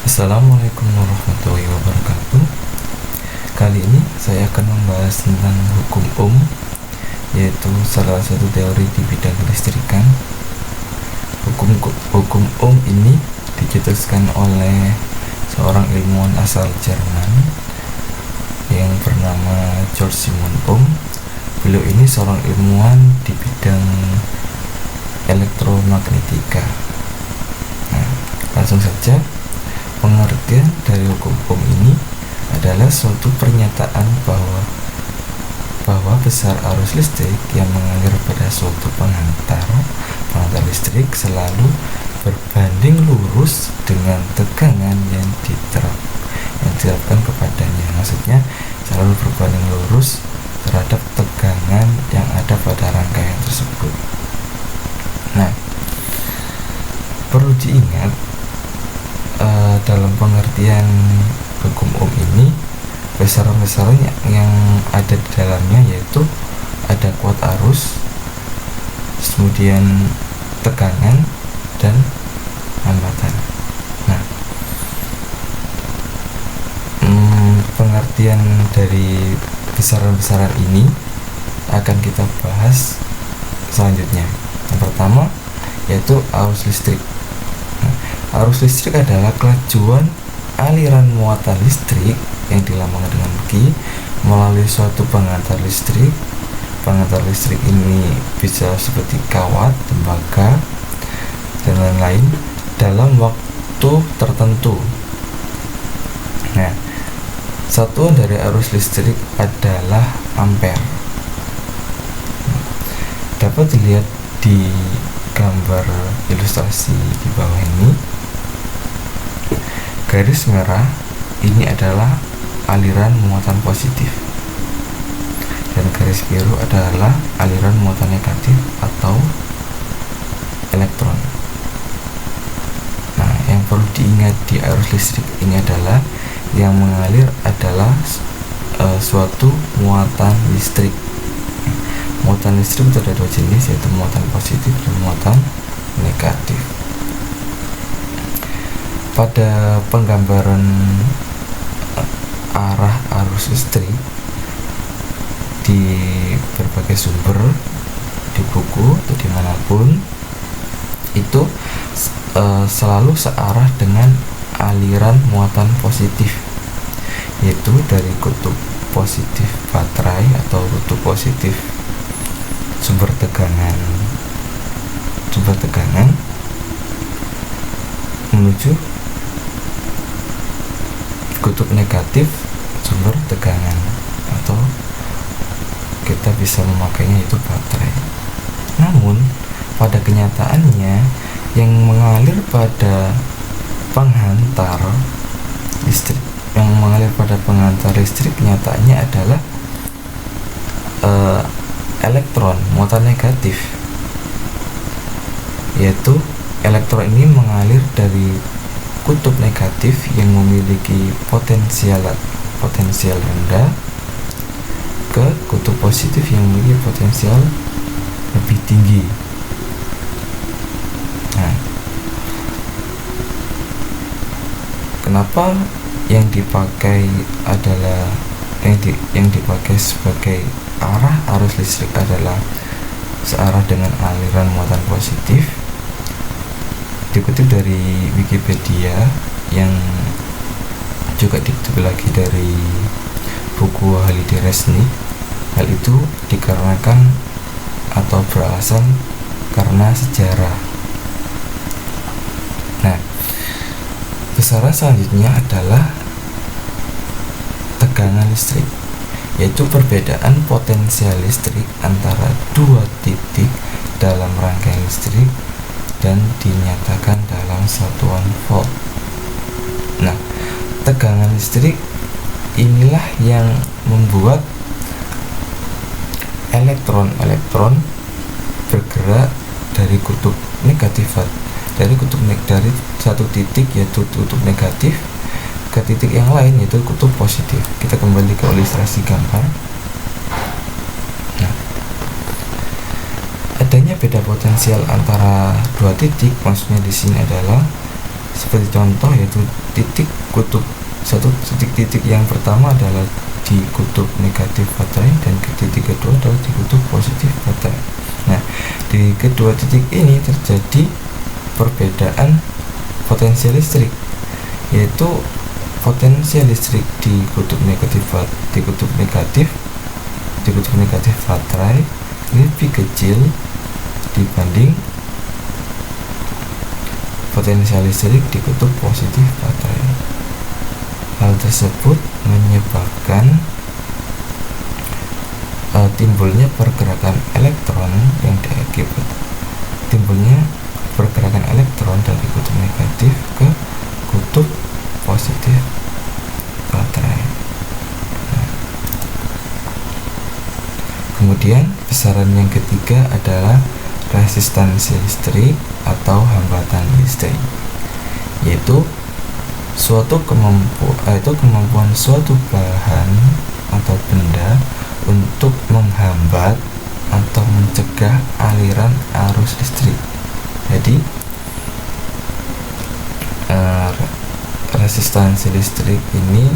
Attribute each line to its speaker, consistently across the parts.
Speaker 1: Assalamualaikum warahmatullahi wabarakatuh. Kali ini saya akan membahas tentang hukum Ohm, yaitu salah satu teori di bidang kelistrikan. Hukum Ohm ini dicetuskan oleh seorang ilmuwan asal Jerman yang bernama Georg Simon Ohm. Beliau ini seorang ilmuwan di bidang elektromagnetika. Nah, langsung saja. Pengertian dari hukum Ohm ini adalah suatu pernyataan bahwa besar arus listrik yang mengalir pada suatu penghantar listrik selalu berbanding lurus dengan tegangan yang diterapkan kepadanya. Maksudnya selalu berbanding lurus terhadap tegangan yang ada pada rangkaian tersebut. Nah, perlu diingat dalam pengertian hukum Ohm ini, besaran-besarannya yang ada di dalamnya yaitu ada kuat arus, kemudian tegangan, dan hambatan. Nah, pengertian dari besaran-besaran ini akan kita bahas selanjutnya. Yang pertama yaitu arus listrik. Arus listrik adalah kelajuan aliran muatan listrik yang dilambangkan dengan Q melalui suatu penghantar listrik. Penghantar listrik ini bisa seperti kawat, tembaga, dan lain-lain dalam waktu tertentu. Nah, satuan dari arus listrik adalah ampere. Dapat dilihat di gambar ilustrasi di bawah ini. Garis merah ini adalah aliran muatan positif, dan garis biru adalah aliran muatan negatif atau elektron. Nah, yang perlu diingat di arus listrik ini adalah yang mengalir adalah suatu muatan listrik. Muatan listrik itu ada dua jenis, yaitu muatan positif dan muatan negatif. Pada penggambaran arah arus listrik di berbagai sumber, di buku atau dimanapun, itu selalu searah dengan aliran muatan positif, yaitu dari kutub positif baterai atau kutub positif sumber tegangan menuju kutub negatif sumber tegangan, atau kita bisa memakainya itu baterai. Namun pada kenyataannya yang mengalir pada penghantar listrik nyatanya adalah elektron muatan negatif, yaitu elektron ini mengalir dari kutub negatif yang memiliki potensial rendah ke kutub positif yang memiliki potensial lebih tinggi. Nah, kenapa yang dipakai adalah yang dipakai sebagai arah arus listrik adalah searah dengan aliran muatan positif? Dikutip dari Wikipedia yang juga dikutip lagi dari buku Halliday Resnick, hal itu dikarenakan atau beralasan karena sejarah. Nah, besaran selanjutnya adalah tegangan listrik, yaitu perbedaan potensial listrik antara dua titik dalam rangkaian listrik dan dinyatakan dalam satuan volt. Nah, tegangan listrik inilah yang membuat elektron bergerak dari kutub negatif, dari satu titik yaitu kutub negatif ke titik yang lain yaitu kutub positif. Kita kembali ke ilustrasi gambar. Nah, adanya beda potensial antara dua titik, maksudnya di sini adalah Seperti contoh yaitu titik kutub titik yang pertama adalah di kutub negatif baterai dan titik kedua adalah di kutub positif baterai. Nah, di kedua titik ini terjadi perbedaan potensial listrik, yaitu potensial listrik di kutub negatif baterai lebih kecil dibanding potensial listrik di kutub positif baterai. Hal tersebut menyebabkan timbulnya pergerakan elektron dari kutub negatif ke kutub positif baterai. Kemudian besaran yang ketiga adalah resistansi listrik atau hambatan listrik, yaitu kemampuan suatu bahan atau benda untuk menghambat atau mencegah aliran arus listrik. Jadi resistansi listrik ini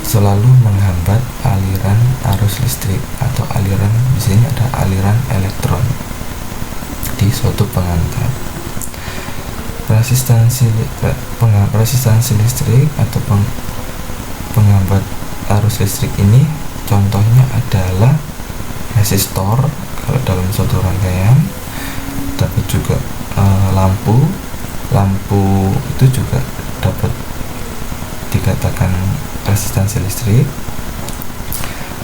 Speaker 1: selalu menghambat aliran arus listrik atau aliran, di sini ada aliran elektron di suatu pengantar. Resistansi listrik atau penghambat arus listrik ini contohnya adalah resistor kalau dalam suatu rangkaian, dapat juga lampu itu juga dapat dikatakan resistansi listrik.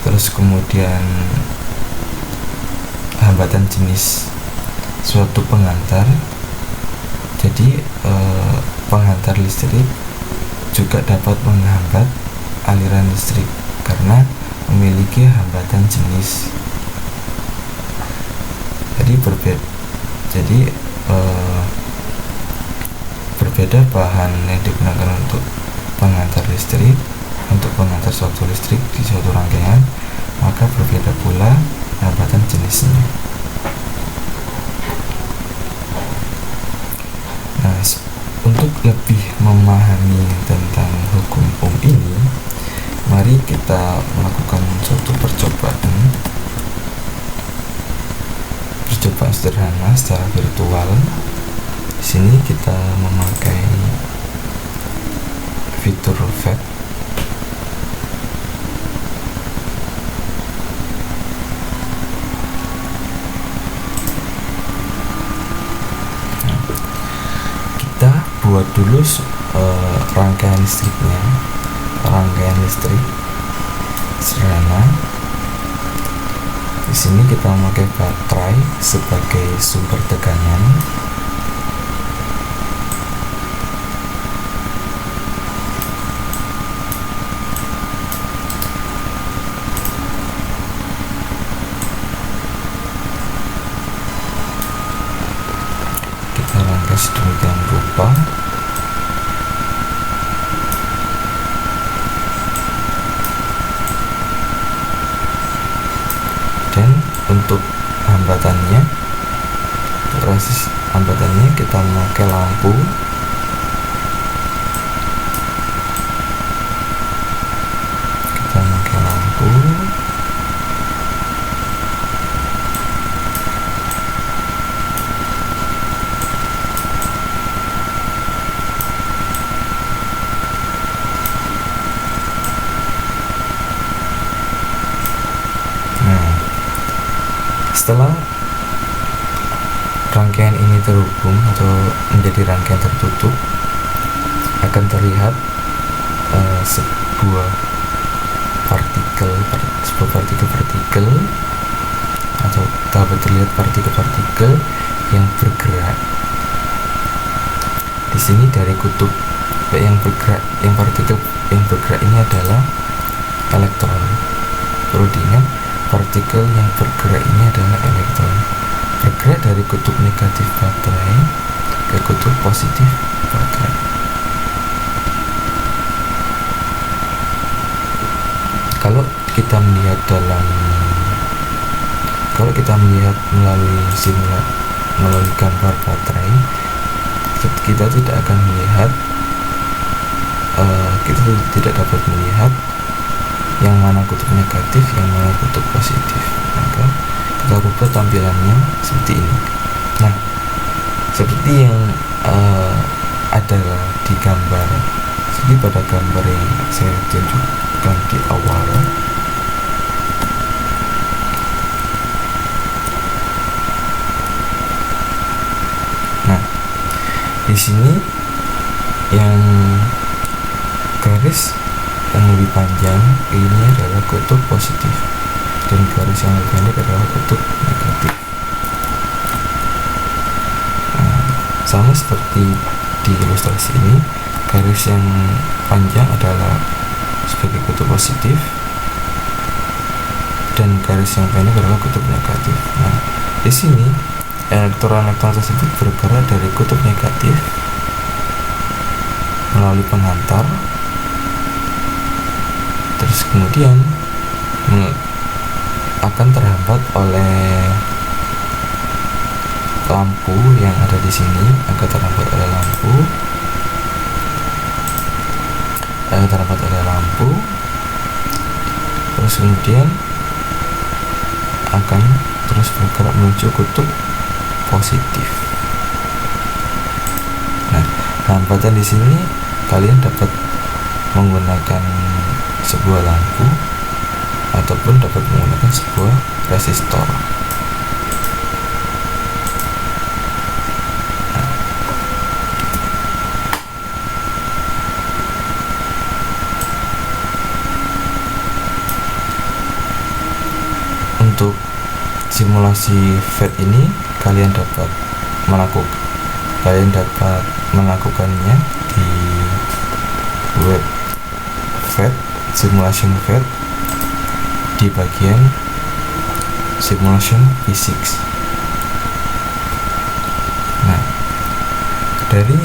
Speaker 1: Terus kemudian hambatan jenis suatu pengantar, jadi penghantar listrik juga dapat menghambat aliran listrik karena memiliki hambatan jenis. Jadi berbeda bahan yang digunakan untuk penghantar listrik, untuk penghantar suatu listrik di suatu rangkaian, maka berbeda pula hambatan jenisnya. Nah, untuk lebih memahami tentang hukum Ohm ini, mari kita melakukan suatu percobaan sederhana secara virtual. Di sini kita memakai fitur VET. Kita buat dulu rangkaian listriknya, rangkaian listrik sederhana. Di sini kita memakai baterai sebagai sumber tegangan. Kita rangkai sedemikian rupa. Dan untuk hambatannya kita memakai lampu. Setelah rangkaian ini terhubung atau menjadi rangkaian tertutup, akan terlihat sebuah partikel atau dapat terlihat partikel-partikel yang bergerak. Di sini dari kutub yang partikel yang bergerak ini adalah elektron. Perlu diingat, partikel yang bergerak ini adalah elektron, bergerak dari kutub negatif baterai ke kutub positif baterai. Kalau kita melihat melalui gambar baterai, kita tidak akan melihat kita tidak dapat melihat yang mana kutub negatif, yang mana kutub positif. Maka kita rubah tampilannya seperti ini. Nah, seperti yang ada di gambar, jadi pada gambar yang saya tunjukkan di awal, nah di sini yang garis yang lebih panjang ini adalah kutub positif dan garis yang lebih pendek adalah kutub negatif. Sama seperti di ilustrasi ini, garis yang panjang adalah sebagai kutub positif dan garis yang pendek adalah kutub negatif. Nah, di sini elektron-elektron tersebut bergerak dari kutub negatif melalui penghantar, terus kemudian akan terhambat oleh lampu yang ada di sini, akan terhambat oleh lampu, terus kemudian akan terus bergerak menuju kutub positif. Nah, hambatan di sini kalian dapat menggunakan sebuah lampu ataupun dapat menggunakan sebuah resistor. Untuk simulasi FET ini kalian dapat melakukannya di web FET, simulation FET, di bagian simulation physics. Nah, dari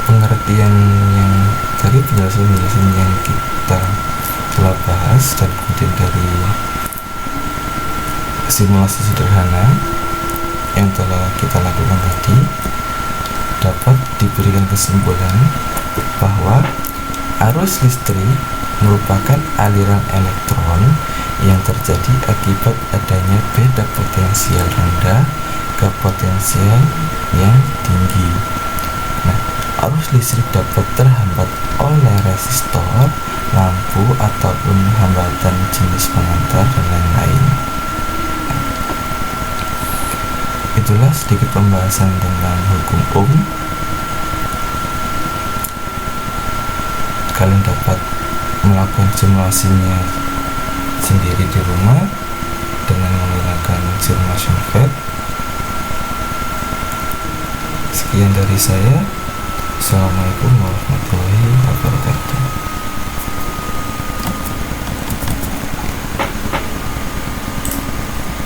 Speaker 1: pengertian yang dari penjelasan yang kita telah bahas dan kemudian dari simulasi sederhana yang telah kita lakukan tadi, dapat diberikan kesimpulan bahwa arus listrik merupakan aliran elektron yang terjadi akibat adanya beda potensial rendah ke potensial yang tinggi. Nah, arus listrik dapat terhambat oleh resistor, lampu, ataupun hambatan jenis pengantar dan lain-lain. Itulah sedikit pembahasan tentang hukum Ohm. Kalian dapat melakukan simulasinya sendiri di rumah dengan menggunakan simulation FET. Sekian dari saya. Assalamualaikum warahmatullahi wabarakatuh.